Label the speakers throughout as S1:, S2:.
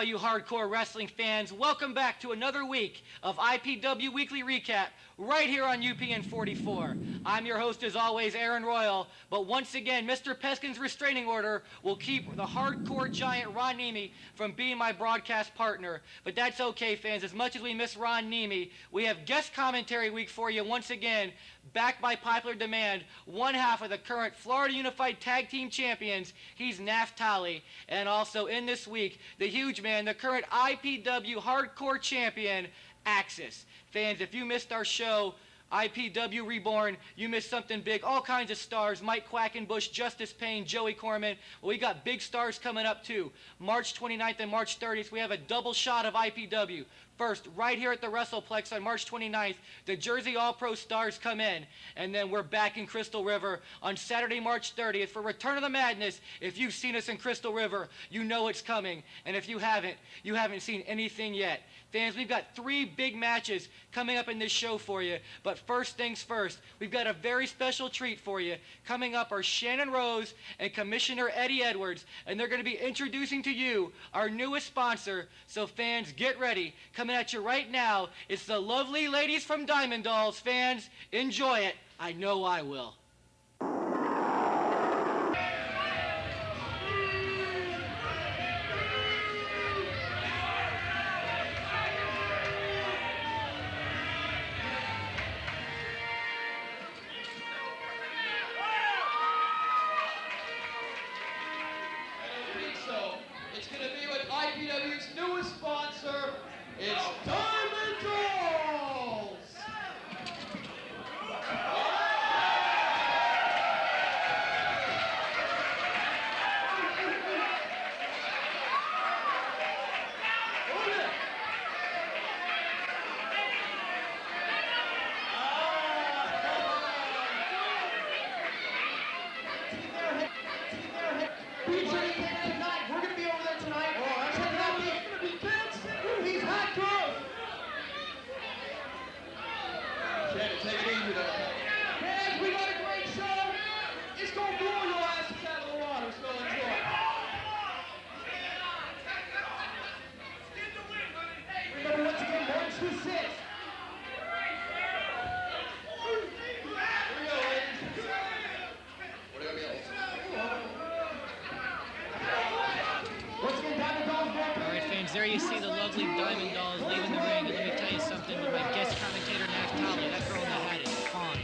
S1: all you hardcore wrestling fans. Welcome back to another week of IPW Weekly Recap right here on UPN 44. I'm your host, as always, Aaron Royal. But once again, Mr. Peskin's restraining order will keep the hardcore giant Ron Niemi from being my broadcast partner. But that's okay, fans. As much as we miss Ron Niemi, we have guest commentary week for you once again, backed by popular demand. One half of the current Florida Unified Tag Team Champions, he's Naftali. And also in this week, the huge man, the current IPW Hardcore Champion, Axis. Fans, if you missed our show, IPW Reborn, you missed something big. All kinds of stars, Mike Quackenbush, Justice Payne, Joey Corman. Well, we got big stars coming up too. March 29th and March 30th, we have a double shot of IPW. First, right here at the WrestlePlex on March 29th, the Jersey All-Pro stars come in. And then we're back in Crystal River on Saturday, March 30th for Return of the Madness. If you've seen us in Crystal River, you know it's coming. And if you haven't seen anything yet. Fans, we've got 3 big matches coming up in this show for you. But first things first, we've got a very special treat for you. Coming up are Shannon Rose and Commissioner Eddie Edwards. And they're going to be introducing to you our newest sponsor. So fans, get ready. Coming at you right now, it's the lovely ladies from Diamond Dolls. Fans, enjoy it. I know I will.
S2: So, it's going to be with IPW's newest sponsor. It's Diamond Dolls! Take it easy there. Fans, we got a great show. It's going to blow your asses out of the water, so enjoy. Remember, once again, March 2-6. Here we go, ladies. What are you going to Once again, Diamond Dolls.
S1: All right, fans, there you see the lovely Diamond Dolls leaving the ring. And let me tell you something, with my guest commentator, Naftali, that girl in the hat is fine.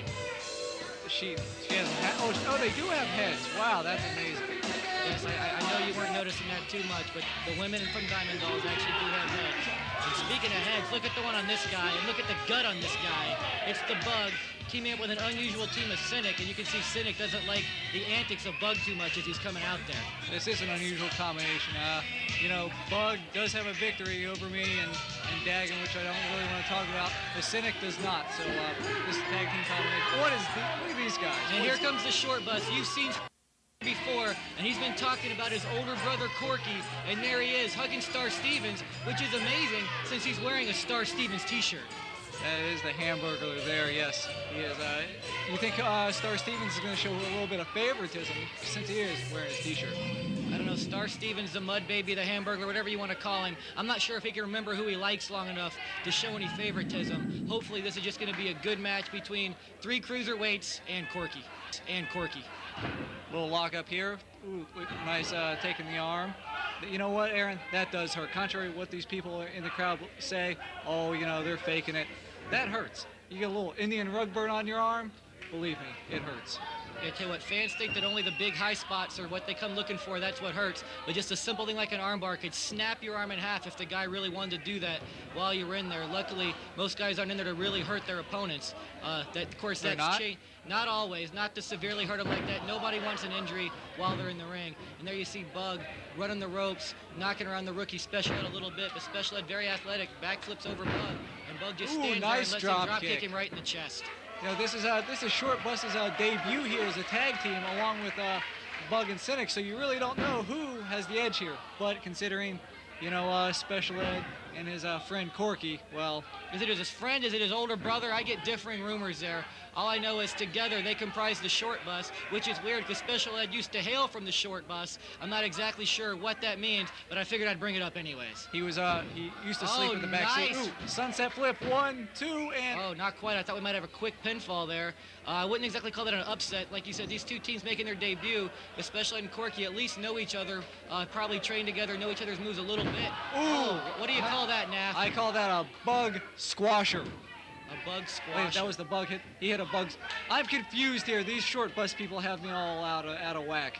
S3: She has oh, they do have heads. Wow, that's amazing.
S1: Yes, I know you weren't noticing that too much, but the women from Diamond Dolls actually do have heads. And speaking of heads, look at the one on this guy, and look at the gut on this guy. It's the Bug, teaming up with an unusual team of Cynic, and you can see Cynic doesn't like the antics of Bug too much as he's coming out there.
S3: This is an unusual combination. Bug does have a victory over me and Dagon, which I don't really want to talk about. The Cynic does not, so this tag team combination. Look at these guys.
S1: And here comes the short bus. You've seen before, and he's been talking about his older brother Corky, and there he is hugging Star Stevens, which is amazing since he's wearing a Star Stevens t-shirt.
S3: That is the Hamburglar there, yes, he is. You think Star Stevens is going to show a little bit of favoritism since he is wearing his t-shirt?
S1: I don't know, Star Stevens, the Mud Baby, the Hamburglar, whatever you want to call him. I'm not sure if he can remember who he likes long enough to show any favoritism. Hopefully this is just going to be a good match between 3 cruiserweights and Corky.
S3: Little lock up here. Ooh, nice taking the arm. You know what, Aaron? That does hurt. Contrary to what these people in the crowd say, oh, they're faking it. That hurts. You get a little Indian rug burn on your arm, believe me, it hurts.
S1: I tell you what, fans think that only the big high spots are what they come looking for, that's what hurts. But just a simple thing like an armbar could snap your arm in half if the guy really wanted to do that while you're in there. Luckily, most guys aren't in there to really hurt their opponents. Of course, that's changed. Not always, not to severely hurt them like that. Nobody wants an injury while they're in the ring. And there you see Bug running the ropes, knocking around the rookie Special Ed a little bit, but Special Ed very athletic, backflips over Bug, and Bug just stands there and lets him drop kick him right in the chest.
S3: This is Short Bus's debut here as a tag team along with Bug and Cynic, so you really don't know who has the edge here. But considering, Special Ed and his friend Corky, well,
S1: Is it his friend? Is it his older brother? I get differing rumors there. All I know is together they comprise the short bus, which is weird because Special Ed used to hail from the short bus. I'm not exactly sure what that means, but I figured I'd bring it up anyways.
S3: he used to sleep in the back seat.
S1: Nice.
S3: Ooh, sunset flip, 1, 2, and
S1: Oh, not quite. I thought we might have a quick pinfall there. I wouldn't exactly call that an upset. Like you said, these two teams making their debut, the Special Ed and Corky, at least know each other, probably train together, know each other's moves a little bit.
S3: Ooh.
S1: Oh, what do you call that, Nath?
S3: I call that a bug squasher.
S1: A bug squash.
S3: Wait, that was the bug hit. He hit a bug. I'm confused here. These short bus people have me all out of whack.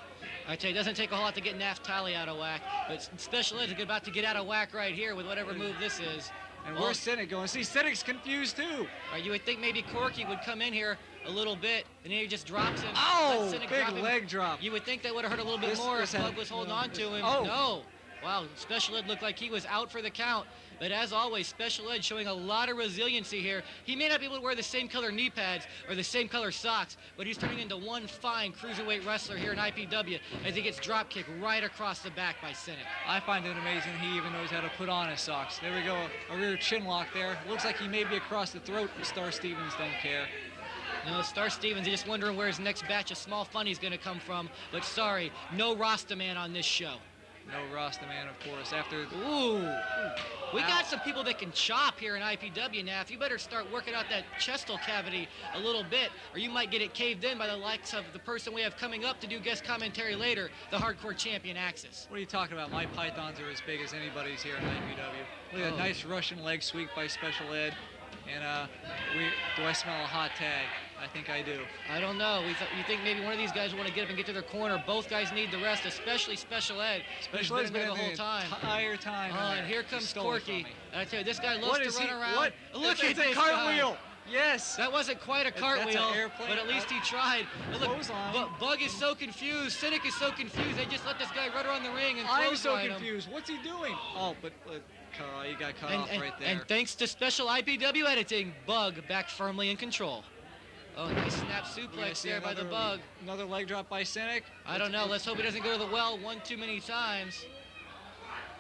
S1: I tell you, it doesn't take a whole lot to get Naftali out of whack, but Special Ed's about to get out of whack right here with whatever move this is.
S3: And
S1: Well,
S3: where's Cynic going? See, Cynic's confused too.
S1: Right, you would think maybe Corky would come in here a little bit, and then he just drops him.
S3: Oh,
S1: lets Cynic
S3: big
S1: drop him.
S3: leg drop.
S1: You would think that would have hurt a little bit
S3: This-
S1: more
S3: this
S1: if
S3: had-
S1: Bug was holding
S3: no,
S1: on to
S3: this-
S1: him.
S3: oh.
S1: No. Wow, Special Ed looked like he was out for the count. But as always, Special Ed showing a lot of resiliency here. He may not be able to wear the same color knee pads or the same color socks, but he's turning into one fine cruiserweight wrestler here in IPW as he gets drop kicked right across the back by Cynic.
S3: I find it amazing he even knows how to put on his socks. There we go, a rear chin lock there. Looks like he may be across the throat, but Star Stevens don't care.
S1: No, Star Stevens is just wondering where his next batch of small funnies going to come from. But sorry, no Rasta man on this show.
S3: No Rasta man, of course. After
S1: Ooh. We
S3: Ow.
S1: got some people that can chop here in IPW now. If you better start working out that chestal cavity a little bit, or you might get it caved in by the likes of the person we have coming up to do guest commentary later, the hardcore champion Axis.
S3: what are you talking about? My pythons are as big as anybody's here in IPW. Look at
S1: Oh.
S3: a nice Russian leg sweep by Special Ed. And do I smell a hot tag? I think I do.
S1: I don't know. You think maybe one of these guys want to get up and get to their corner. Both guys need the rest, especially Special Ed.
S3: Special
S1: who's
S3: Ed's been
S1: there
S3: in
S1: the whole time.
S3: entire time.
S1: Oh,
S3: in
S1: and
S3: there.
S1: here
S3: He
S1: comes
S3: stole it from
S1: Corky.
S3: me.
S1: And I tell you, this guy loves
S3: What
S1: to
S3: is
S1: run
S3: he?
S1: around.
S3: What?
S1: Look at
S3: It's a
S1: this
S3: cartwheel.
S1: guy.
S3: Yes.
S1: That wasn't quite a
S3: That's
S1: cartwheel,
S3: an airplane.
S1: but at least he tried. And look,
S3: Clothesline.
S1: Bug is so confused. Cynic is so confused. They just let this guy run around the ring and
S3: I'm so
S1: clothesline him.
S3: confused. What's he doing? Oh, but he got cut off right there.
S1: And thanks to special IPW editing, Bug back firmly in control. Oh, nice snap
S3: We're gonna
S1: suplex
S3: see
S1: there by the
S3: another-
S1: Bug.
S3: Another leg drop by Cynic.
S1: I don't know. Let's hope he doesn't go to the well one too many times.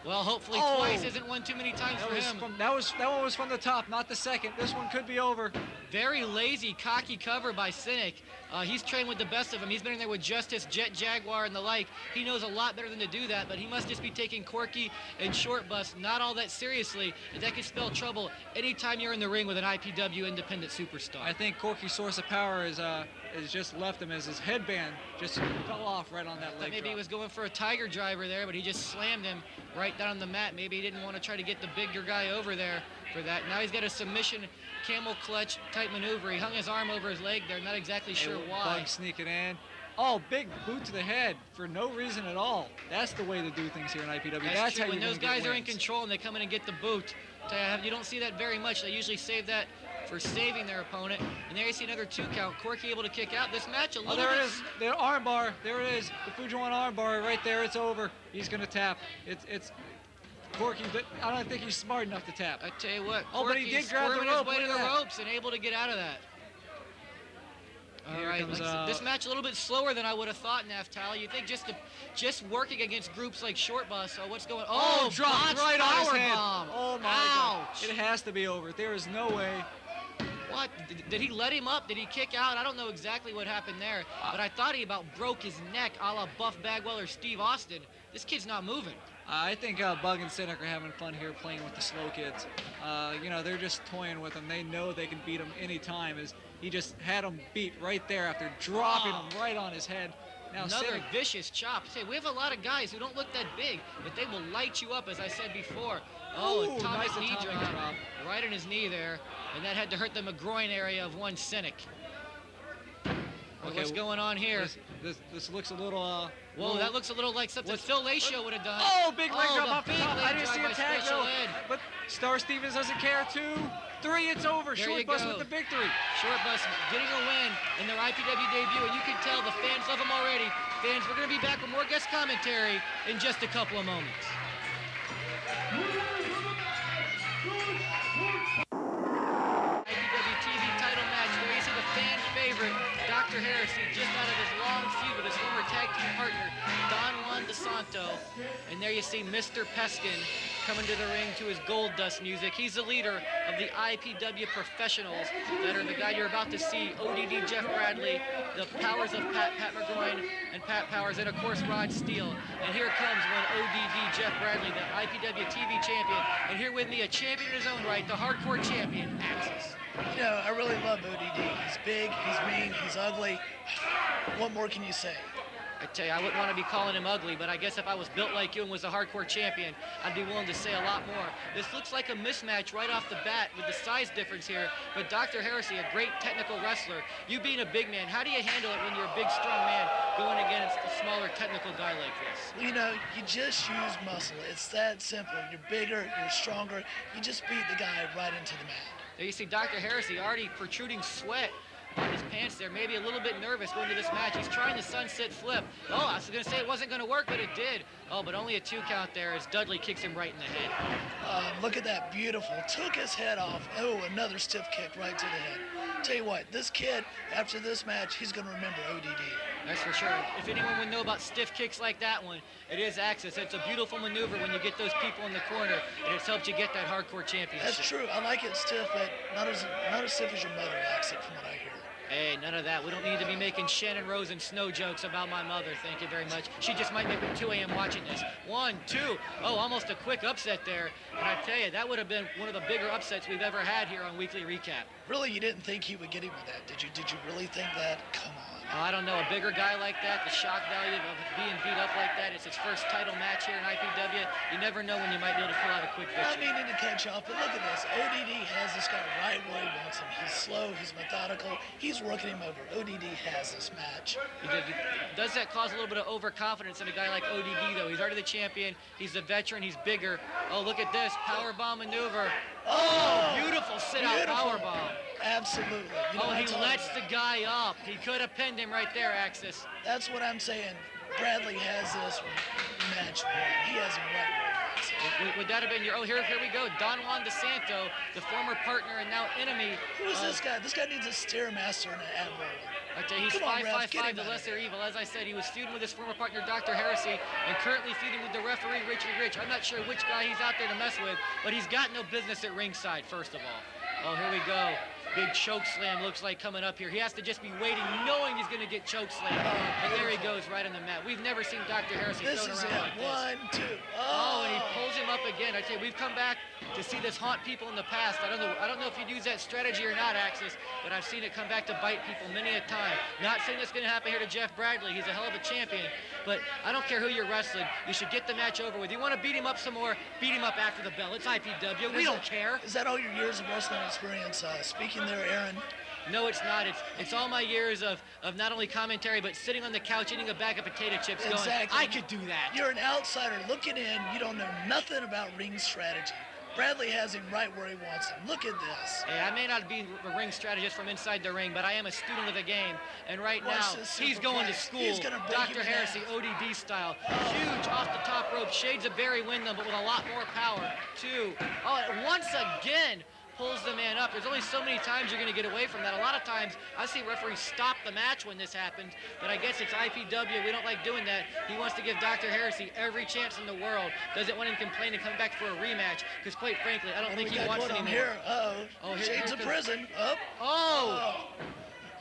S1: Well, hopefully
S3: Oh.
S1: twice isn't one too many times for him.
S3: That one was from the top, not the second. This one could be over.
S1: Very lazy, cocky cover by Cynic. He's trained with the best of them. He's been in there with Justice, Jet, Jaguar, and the like. He knows a lot better than to do that, but he must just be taking Corky and Short Bus not all that seriously. And that could spell trouble anytime you're in the ring with an IPW independent superstar.
S3: I think Corky's source of power is just left him as his headband just fell off right on that
S1: Thought
S3: leg
S1: maybe
S3: drop.
S1: he was going for a tiger driver there, but he just slammed him right down on the mat. Maybe he didn't want to try to get the bigger guy over there for that. Now he's got a submission camel clutch type maneuver. He hung his arm over his leg there, not exactly sure why.
S3: Bug sneaking in. Oh, big boot to the head for no reason at all. That's the way to do things here in IPW.
S1: That's true.
S3: how
S1: When
S3: you're
S1: those
S3: gonna get
S1: guys are in
S3: wins.
S1: control and they come in and get the boot, you don't see that very much. They usually save that for saving their opponent. And there you see another 2 count. Corky able to kick out. This match a little
S3: Oh, there
S1: bit.
S3: it is. The arm bar. There it is. The Fujiwara arm bar right there. It's over. He's going to tap. It's Corky, but I don't think he's smart enough to tap.
S1: I tell you what,
S3: Oh, but he
S1: Corky's
S3: did grab the
S1: squirming
S3: rope.
S1: his way to
S3: Look
S1: the
S3: at that.
S1: ropes and able to get out of that. All
S3: Here
S1: right,
S3: comes,
S1: like I said, this match a little bit slower than I would have thought, Naftali. You think just working against groups like Short Bus, what's going on?
S3: Oh, dropped
S1: botched
S3: right on his
S1: power
S3: head.
S1: bomb.
S3: Oh, my
S1: Ouch.
S3: God. It has to be over. There is no way.
S1: What? Did he let him up? Did he kick out? I don't know exactly what happened there, but I thought he about broke his neck a la Buff Bagwell or Steve Austin. This kid's not moving.
S3: I think Bug and Cynic are having fun here playing with the slow kids. They're just toying with him. They know they can beat him anytime. As he just had him beat right there after dropping him right on his head. Now
S1: Another
S3: Cynic,
S1: vicious chop. Say, we have a lot of guys who don't look that big, but they will light you up, as I said before. Oh,
S3: Ooh,
S1: atomic
S3: nice
S1: knee
S3: atomic
S1: drop,
S3: drop.
S1: right in his knee there, and that had to hurt the groin area of one Cynic. Well,
S3: Okay,
S1: what's going on here?
S3: this looks a little.
S1: Whoa, that looks a little like something
S3: what's-
S1: Phil Lacio would have done.
S3: Oh, big leg
S1: Oh,
S3: drop
S1: the
S3: off the
S1: big
S3: top.
S1: leg
S3: I didn't
S1: drop
S3: see
S1: by
S3: a tag
S1: Special
S3: though.
S1: Ed.
S3: But Star Stevens doesn't care. 2, 3, it's over.
S1: There
S3: Short
S1: you
S3: Bus
S1: go.
S3: with the victory.
S1: Short Bus getting a win in their IPW debut, and you can tell the fans love them already. Fans, we're going to be back with more guest commentary in just a couple of moments. IPW TV title match where you see the fan favorite, Dr. Heresey, just out of his long feud with his former tag team partner, Don Juan DeSanto. And there you see Mr. Peskin coming to the ring to his gold dust music. He's the leader of the IPW professionals that are the guy you're about to see, O.D.D. Jeff Bradley, the powers of Pat McGroin and Pat Powers, and of course Rod Steele. And here comes one O.D.D. Jeff Bradley, the IPW TV champion. And here with me, a champion in his own right, the hardcore champion, Axis.
S4: You know, I really love O.D.D. He's big, he's mean, he's ugly. What more can you say?
S1: I tell you, I wouldn't want to be calling him ugly, but I guess if I was built like you and was a hardcore champion, I'd be willing to say a lot more. This looks like a mismatch right off the bat with the size difference here, but Dr. Heresey, a great technical wrestler, you being a big man, how do you handle it when you're a big, strong man going against a smaller technical guy like this?
S4: You know, you just use muscle. It's that simple. You're bigger, you're stronger. You just beat the guy right into the mat.
S1: There you see Dr. Heresey already protruding sweat on his pants there, maybe a little bit nervous going to this match. He's trying the sunset flip. Oh, I was going to say it wasn't going to work, but it did. Oh, but only a 2 count there as Dudley kicks him right in the head.
S4: Look at that, beautiful. Took his head off. Oh, another stiff kick right to the head. Tell you what, this kid, after this match, he's going to remember O.D.D.
S1: That's for sure. If anyone would know about stiff kicks like that one, it is Axis. It's a beautiful maneuver when you get those people in the corner, and it's helped you get that hardcore championship.
S4: That's true. I like it stiff, but not as stiff as your mother likes it, from what I hear.
S1: Hey, none of that. We don't need to be making Shannon Rose and Snow jokes about my mother. Thank you very much. She just might make me 2 a.m. watching this. 1, 2. Oh, almost a quick upset there. And I tell you, that would have been one of the bigger upsets we've ever had here on Weekly Recap.
S4: Really, you didn't think he would get him with that, did you? Did you really think that? Come on.
S1: I don't know, a bigger guy like that, the shock value of being beat up like that. It's his first title match here in IPW. You never know when you might be able to pull out a quick
S4: I
S1: victory.
S4: mean, to catch up, but look at this. O.D.D. has this guy right where he wants him. He's slow, he's methodical, he's working him over. O.D.D. has this match.
S1: Does that cause a little bit of overconfidence in a guy like O.D.D. though? He's already the champion, he's the veteran, he's bigger. Oh, look at this, powerbomb maneuver. Oh, beautiful sit-out powerbomb.
S4: Absolutely. You know,
S1: Oh, he
S4: that's all
S1: lets
S4: about
S1: the
S4: it.
S1: guy up. He could have pinned him right there, Axis.
S4: That's what I'm saying. Bradley has this match won. He has him right where he wants it.
S1: Would that have been your, oh, here we go. Don Juan DeSanto, the former partner and now enemy.
S4: Who is this guy? This guy needs a Stairmaster and an ab roller.
S1: I tell you, he's
S4: Come on, ref, get
S1: 5'5",
S4: him
S1: the
S4: out of
S1: lesser
S4: here.
S1: evil. As I said, he was feuding with his former partner, Dr. Heresey, and currently feuding with the referee, Richie Rich. I'm not sure which guy he's out there to mess with, but he's got no business at ringside, first of all. Oh, here we go. Big choke slam looks like coming up here. He has to just be waiting, knowing he's going to get choke slammed. And there he goes right on the mat. We've never seen Dr. Heresey
S4: This
S1: thrown
S4: is
S1: around like
S4: it.
S1: this.
S4: 1, 2.
S1: Oh, and he pulls him up again. I tell you, we've come back to see this haunt people in the past. I don't know if you'd use that strategy or not, Axis, but I've seen it come back to bite people many a time. Not saying that's going to happen here to Jeff Bradley. He's a hell of a champion, but I don't care who you're wrestling. You should get the match over with. You want to beat him up some more, beat him up after the bell. It's IPW. We don't care.
S4: Is that all your years of wrestling experience speaking there, Aaron?
S1: No, it's not. It's all my years of not only commentary, but sitting on the couch eating a bag of potato chips going, I could do that.
S4: You're an outsider looking in. You don't know nothing about ring strategy. Bradley has him right where he wants him. Look at this.
S1: Hey, I may not be a ring strategist from inside the ring, but I am a student of the game. And right
S4: Watch
S1: now,
S4: this
S1: he's going to
S4: superplex.
S1: school.
S4: He's gonna break
S1: Dr.
S4: you in
S1: Heresey,
S4: half.
S1: O.D.D. style. Huge off the top rope, shades of Barry Windham, but with a lot more power. 2. Oh, and once again, pulls the man up. There's only so many times you're going to get away from that. A lot of times, I see referees stop the match when this happens, but I guess it's IPW. We don't like doing that. He wants to give Dr. Heresey every chance in the world. Doesn't want him to complain and come back for a rematch, because quite frankly, I don't think he wants
S4: going on
S1: anymore.
S4: here. Uh-oh.
S1: Oh, here
S4: Shades of
S1: comes-
S4: prison. Up.
S1: Oh!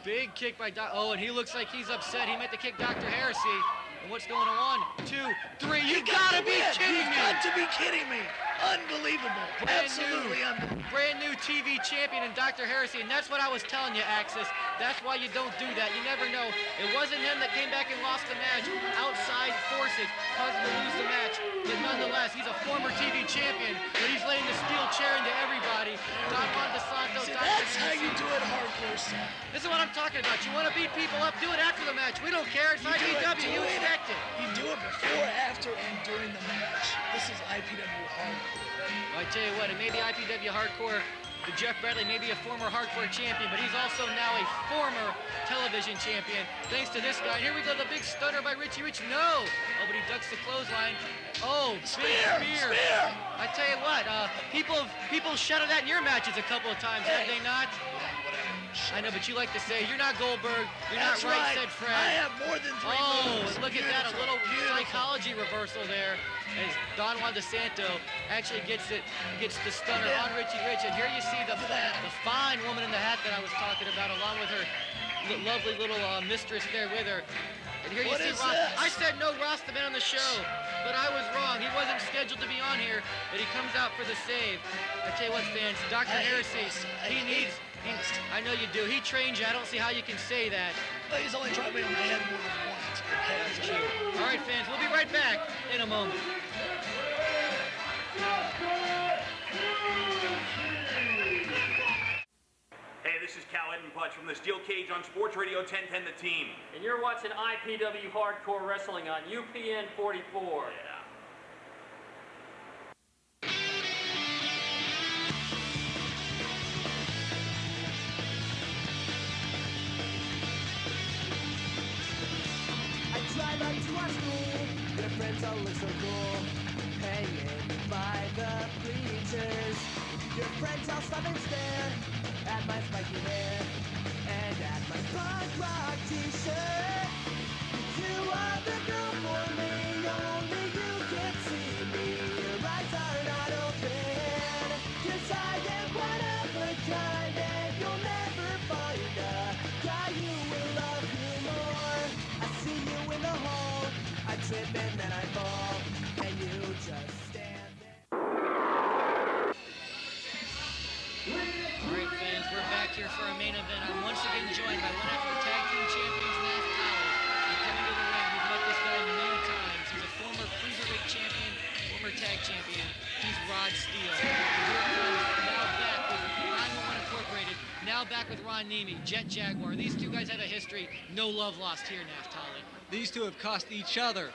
S1: Big kick by Doc. Oh, and he looks like he's upset. He meant to kick Dr. Heresey. And what's going on? 1, 2, 3. You gotta be kidding me!
S4: You got to be kidding me. Unbelievable. Absolutely unbelievable.
S1: Brand new TV champion in Dr. Heresey, and that's what I was telling you, Axis. That's why you don't do that. You never know. It wasn't him that came back and lost the match. Outside forces caused him to lose the match. But nonetheless, he's a former TV champion, but he's laying the steel chair into everybody. Don Juan DeSanto,
S4: See,
S1: Dr.
S4: that's how
S1: Heresey.
S4: you do it hardcore style.
S1: This is what I'm talking about. You want to beat people up, do it after the match. We don't care. It's IPW. You expect it.
S4: You do it before, after, and during the match. This is IPW hardcore.
S1: I tell you what, it may be IPW hardcore. The Jeff Bradley may be a former hardcore champion, but he's also now a former television champion. Thanks to this guy. Here we go, the big stunner by Richie Rich. No! Oh, but he ducks the clothesline. Oh, big spear. I tell you what, people shouted that in your matches a couple of times, have they not?
S4: Whatever.
S1: I know, but you like to say you're not Goldberg, you're
S4: That's
S1: not
S4: right.
S1: said Fred.
S4: I have more than 3 moves.
S1: Look at that, a
S4: Beautiful,
S1: little
S4: beautiful.
S1: psychology reversal there as Don Juan DeSanto actually gets the stunner
S4: Yeah.
S1: on Richie Rich. And here you see the fine woman in the hat that I was talking about, along with her lovely little mistress there with her. And here you
S4: What
S1: see
S4: is
S1: Ross.
S4: this?
S1: I said no Rastaman on the show, but I was wrong. He wasn't scheduled to be on here, but he comes out for the save. I tell you what, fans, Dr.
S4: I hate
S1: Heresey,
S4: Rasta.
S1: I know you do. He trained you. I don't see how you can say that.
S4: But he's only tried me on my head more than once.
S1: That's true. All right, fans, we'll be right back in a moment.
S5: Hey, this is Cal Edenputz from the Steel Cage on Sports Radio 1010 The Team.
S6: And you're watching IPW Hardcore Wrestling on UPN 44.
S5: Yeah.
S7: I drive up to our school, your friends all look so cool, hanging by the bleachers. Your friends all stop and stare at my spiky hair and at my punk rock t-shirt. You are the girl for me, only you can see me. Your eyes are not open, 'cause I am one of a kind, and you'll never find a guy who will love you more. I see you in the hall, I trip and then I fall, and you just stand there.
S1: All right, fans, we're back here for our main event. I'm once again joined by one of the tag team champions, Nath Powell. And coming to the ring, we've met this guy many times. He's a former cruiserweight champion, former tag champion. He's Rod Steele. Here he comes, now back with 911 Incorporated, now back with Ron Niemi, Jet Jaguar. These two guys have a history. No love lost here, Nath Powell.
S3: These two have cost each other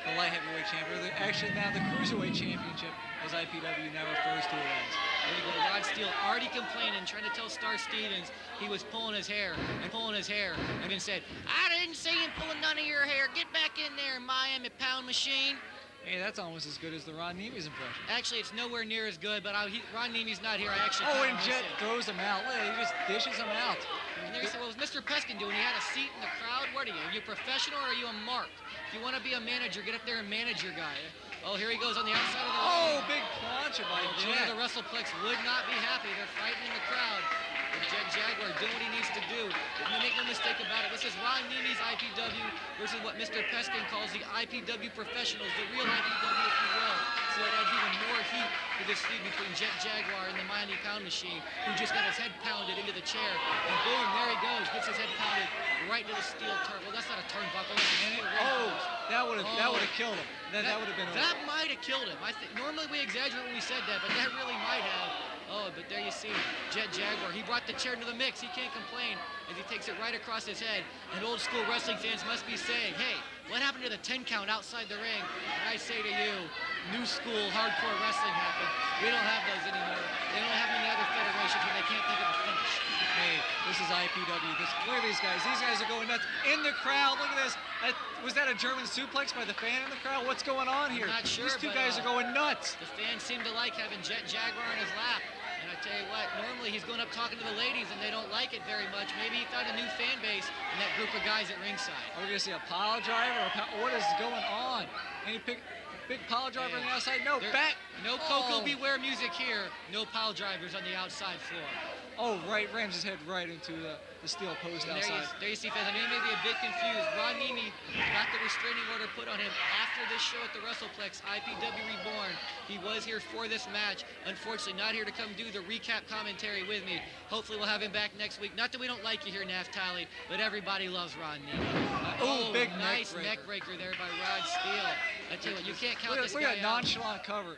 S3: the light heavyweight championship. Actually, now the cruiserweight championship, as IPW now refers to it as.
S1: There you go, Rod Steele already complaining, trying to tell Star Stevens he was pulling his hair, and then said, I didn't see him pulling none of your hair. Get back in there, Miami Pound Machine.
S3: Hey, that's almost as good as the Ron Niemi's impression.
S1: Actually, it's nowhere near as good, but Ron Niemi's not here. I actually
S3: Oh,
S1: kinda
S3: and
S1: miss
S3: Jet
S1: him.
S3: throws them out. Look, he just dishes them out.
S1: And there you said, what was Mr. Peskin doing? He had a seat in the crowd. What are you? Are you a professional or are you a mark? If you want to be a manager, get up there and manage your guy. Oh, here he goes on the outside of the ring.
S3: Oh, big plancha by
S1: The owner of
S3: Jet.
S1: the WrestlePlex would not be happy. They're fighting in the crowd. But Jet Jaguar doing what he needs to do. If you make no mistake about it, this is Ron Niemi's IPW versus what Mr. Peskin calls the IPW professionals, the real IPW, if you will. So it adds even more heat to this feud between Jet Jaguar and the Miami Pound Machine, who just got his head pounded into the chair. And boom, there he goes. Gets his head pounded right into the steel turnbuckle. Well, that's not a turnbuckle. That's a
S3: And
S1: steel
S3: it,
S1: ring
S3: oh,
S1: post.
S3: that would have killed him. That would have been over.
S1: That might have killed him. I think normally we exaggerate when we said that, but that really might have. Oh, but there you see Jet Jaguar. He brought the chair into the mix. He can't complain as he takes it right across his head. And old school wrestling fans must be saying, hey, what happened to the 10 count outside the ring? And I say to you, new school hardcore wrestling happened. We don't have those anymore. They don't have many other federations when they can't think of a finish.
S3: Hey, this is IPW. Look at these guys. These guys are going nuts in the crowd. Look at this. Was that a German suplex by the fan in the crowd? What's going on here?
S1: I'm not sure,
S3: These two
S1: but,
S3: guys are going nuts.
S1: The fans seem to like having Jet Jaguar in his lap. And I tell you what, normally he's going up talking to the ladies and they don't like it very much. Maybe he found a new fan base in that group of guys at ringside.
S3: Are we going to see a pile driver? What is going on? Any big pile driver on the outside? No, back.
S1: No Coco Beware music here. No pile drivers on the outside floor.
S3: Oh, right, rams his head right into the steel post
S1: And
S3: outside.
S1: there you see, fans. I know you may be a bit confused. Ron Niemi got the restraining order put on him after this show at the WrestlePlex, IPW Reborn. He was here for this match. Unfortunately, not here to come do the recap commentary with me. Hopefully, we'll have him back next week. Not that we don't like you here, Naftali, but everybody loves Ron Niemi.
S3: Big
S1: nice
S3: neck
S1: breaker there by Rod Steele. I tell you what, you can't count this
S3: Look
S1: guy
S3: at
S1: out.
S3: nonchalant cover.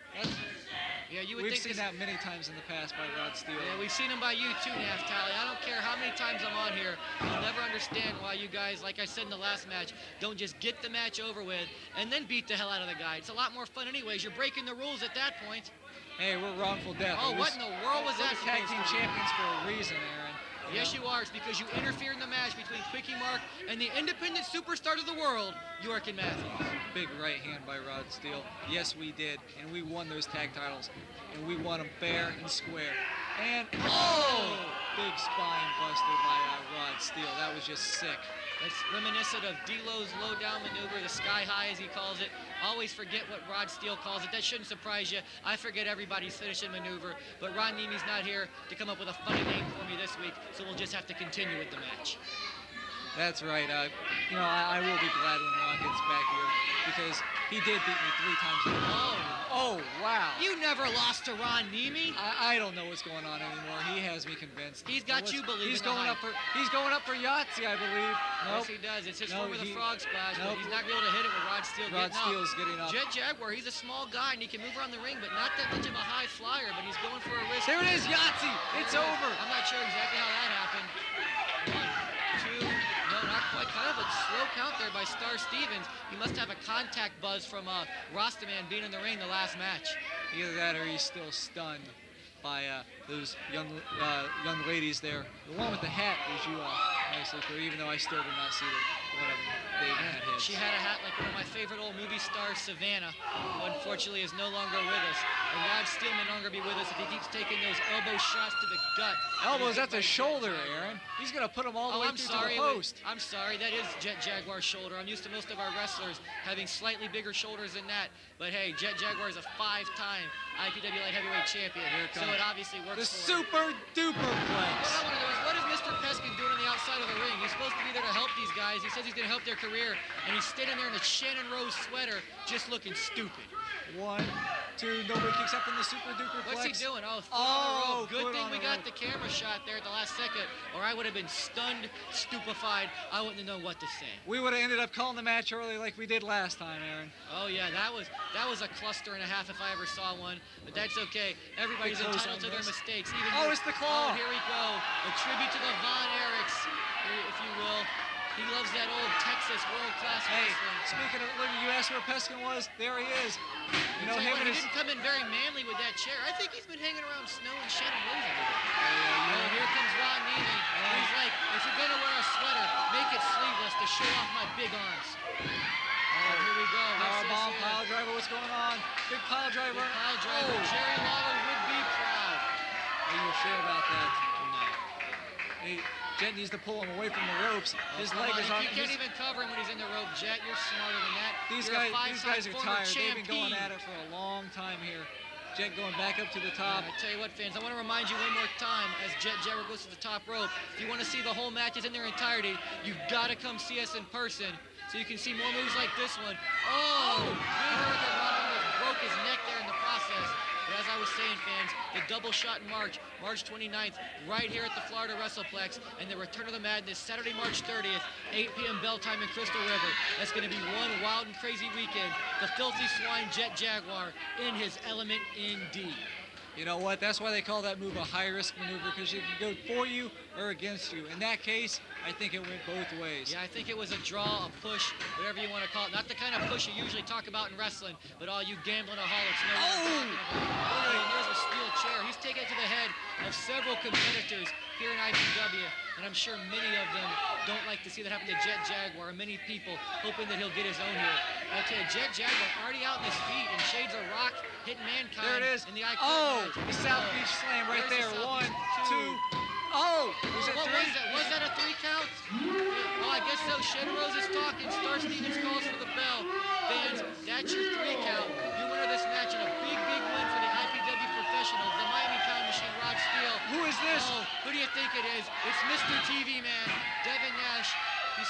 S1: Yeah, you would
S3: We've
S1: think
S3: seen
S1: this.
S3: that many times in the past by Rod Steele.
S1: Yeah, we've seen him by you too, Naftali. I don't care how many times I'm on here. I'll never understand why you guys, like I said in the last match, don't just get the match over with and then beat the hell out of the guy. It's a lot more fun anyways. You're breaking the rules at that point.
S3: Hey, we're wrongful death.
S1: Oh, what in the world was
S3: We're
S1: that?
S3: the tag
S1: supposed
S3: team
S1: to be?
S3: champions for a reason, Aaron.
S1: Yes, you are. It's because you interfere in the match between Quickie Mark and the independent superstar of the world, York and Matthews.
S3: Big right hand by Rod Steele. Yes, we did, and we won those tag titles, and we won them fair and square. And, oh! Big spine buster by Rod Steele. That was just sick.
S1: That's reminiscent of D'Lo's low down maneuver, the sky high as he calls it. Always forget what Rod Steele calls it. That shouldn't surprise you. I forget everybody's finishing maneuver, but Ron Niemi's not here to come up with a funny name for me this week, so we'll just have to continue with the match.
S3: That's right. I will be glad when Ron gets back here because he did beat me 3 times in a row. Oh, wow.
S1: You never lost to Ron Niemi.
S3: I don't know what's going on anymore. He has me convinced.
S1: He's got you believing.
S3: He's going up for Yahtzee, I believe.
S1: Yes, he does. It's his form of the frog splash, but he's not going to be able to hit it with Rod Steele
S3: Rod Steele's getting up.
S1: Jet Jaguar, he's a small guy, and he can move around the ring, but not that much of a high flyer, but he's going for a risk.
S3: There it is, Yahtzee. It's over.
S1: I'm not sure exactly how that happened. 1, 2, no, not quite. Kind of a slow count there by Star Stevens. He must have a contact buzz from Rostaman being in the ring the last match.
S3: Either that or he's still stunned by those young ladies there. The one with the hat, as you nicely put, even though I still did not see one of them. They even had hits.
S1: She had a hat like one of my favorite old movie stars, Savannah, who unfortunately is no longer with us. And Rod Steele may no longer be with us if he keeps taking those elbow shots to the gut.
S3: Elbows, that's a shoulder, Aaron. He's going to put them all the way through to the post.
S1: I'm sorry, that is Jet Jaguar's shoulder. I'm used to most of our wrestlers having slightly bigger shoulders than that. But hey, Jet Jaguar is a 5-time IPW Light Heavyweight Champion, so it obviously works
S3: the
S1: for him.
S3: super duper flex.
S1: What I want to know is, what is Mr. Peskin doing on the outside of the ring? He's supposed to be there to help these guys. He says he's going to help their career, and he's standing there in a Shannon Rose sweater just looking stupid.
S3: 1, 2, nobody kicks up in the super duper flex.
S1: What's he doing? Oh, foot on the rope. Good thing we got
S3: rope.
S1: the camera shot there at the last second, or I would have been stunned, stupefied. I wouldn't have known what to say.
S3: We would have ended up calling the match early like we did last time, Aaron.
S1: Oh yeah, that was a cluster and a half if I ever saw one. But that's okay. Everybody's entitled to their mistakes. Even
S3: it's the claw.
S1: Oh, here we go. A tribute to the Von Erichs, if you will. He loves that old Texas world-class wrestling.
S3: Speaking of, look, you asked where Peskin was. There he is. You know
S1: him
S3: him and
S1: he
S3: his.
S1: didn't come in very manly with that chair. I think he's been hanging around Snow and Shannon Rose every day. Oh, here comes Ron Niemi. He's like, if you're gonna wear a sweater, make it sleeveless to show off my big arms. Oh, here we go.
S3: Powerbomb, pile driver. What's going on? Big pile driver.
S1: Big pile driver. Jerry Lawler would be proud.
S3: Are you sure about that? No. Jet needs to pull him away from the ropes. His leg is on.
S1: You can't even cover him when he's in the rope, Jet. You're smarter than that.
S3: These guys are tired. They've been going at it for a long time here. Jet going back up to the top.
S1: I tell you what, fans, I want to remind you one more time as Jet Jaguar goes to the top rope. If you want to see the whole matches in their entirety, you've got to come see us in person so you can see more moves like this one. Oh! We heard that Ron almost broke his neck there in the process. But as I was saying, fans, the double shot in March 29th, right here at the Florida WrestlePlex, and the Return of the Madness, Saturday, March 30th, 8 p.m. bell time in Crystal River. That's going to be one wild and crazy weekend. The Filthy Swine Jet Jaguar in his element indeed.
S3: You know what? That's why they call that move a high-risk maneuver, because you can go for you or against you. In that case, I think it went both ways.
S1: Yeah, I think it was a draw, a push, whatever you want to call it. Not the kind of push you usually talk about in wrestling, but all you gambling-aholics know what I'm talking about. Oh, and there's a steel chair. He's taken it to the head of several competitors here in IPW, and I'm sure many of them don't like to see that happen to Jet Jaguar, and many people hoping that he'll get his own here. I tell you, Jet Jaguar already out in his feet, and Shades of Rock hitting Mankind.
S3: There it is.
S1: In the IPW match.
S3: The South Beach Slam right there.
S1: There's the
S3: 1, 2. Oh, was it
S1: what
S3: 3?
S1: was that? Was that a 3 count? Oh, I guess so. Shannon Rose is talking. Star Stevens calls for the bell. Fans, that's your 3 count. You winner this match and a big, big win for the IPW professionals. The Miami Time Machine, Rod Steele.
S3: Who is this?
S1: Oh, who do you think it is? It's Mr. TV Man, Devin Nash.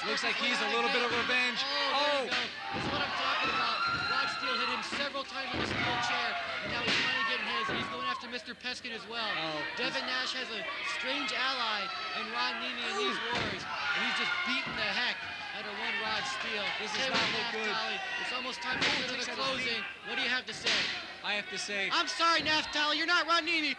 S3: Looks like he's a little bit of revenge.
S1: Oh, there you go. That's what I'm talking about. Rod Steele hit him several times on the steel chair, and now he's finally getting his, and he's going after Mr. Peskin as well. Devin Nash has a strange ally in Ron Niemi in these wars, and he's just beating the heck out of one Rod Steele.
S3: This is not look good.
S1: It's almost time for the closing. What do you have to say?
S3: I have to say,
S1: I'm sorry, Naftali, you're not Ron Niemi.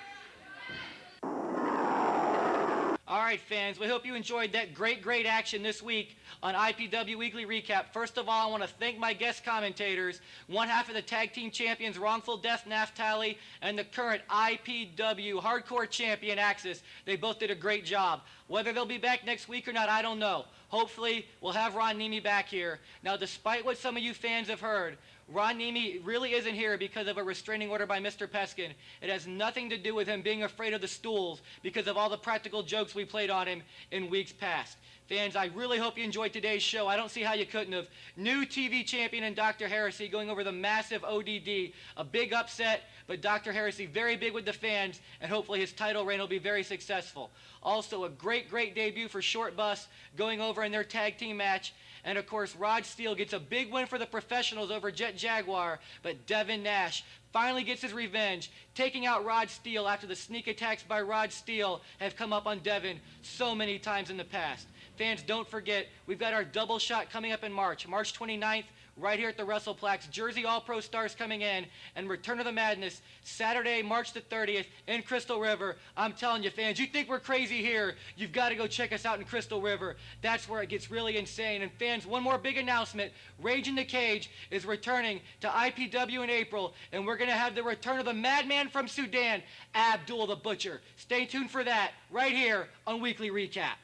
S1: All right, fans, we hope you enjoyed that great action this week on IPW Weekly Recap. First of all, I want to thank my guest commentators, one half of the Tag Team Champions, Wrongful Death, Naftali, and the current IPW Hardcore Champion, Axis. They both did a great job. Whether they'll be back next week or not, I don't know. Hopefully, we'll have Ron Niemi back here. Now, despite what some of you fans have heard, Ron Niemi really isn't here because of a restraining order by Mr. Peskin. It has nothing to do with him being afraid of the stools because of all the practical jokes we played on him in weeks past. Fans, I really hope you enjoyed today's show. I don't see how you couldn't have. New TV champion and Dr. Heresey going over the massive O.D.D. A big upset, but Dr. Heresey very big with the fans, and hopefully his title reign will be very successful. Also, a great debut for Short Bus going over in their tag team match. And of course, Rod Steele gets a big win for the professionals over Jet Jaguar, but Devin Nash finally gets his revenge, taking out Rod Steele after the sneak attacks by Rod Steele have come up on Devin so many times in the past. Fans, don't forget, we've got our double shot coming up in March 29th, right here at the WrestlePlex. Jersey All-Pro stars coming in, and Return of the Madness, Saturday, March the 30th, in Crystal River. I'm telling you, fans, you think we're crazy here, you've got to go check us out in Crystal River. That's where it gets really insane. And fans, one more big announcement. Rage in the Cage is returning to IPW in April, and we're going to have the return of the madman from Sudan, Abdul the Butcher. Stay tuned for that, right here on Weekly Recap.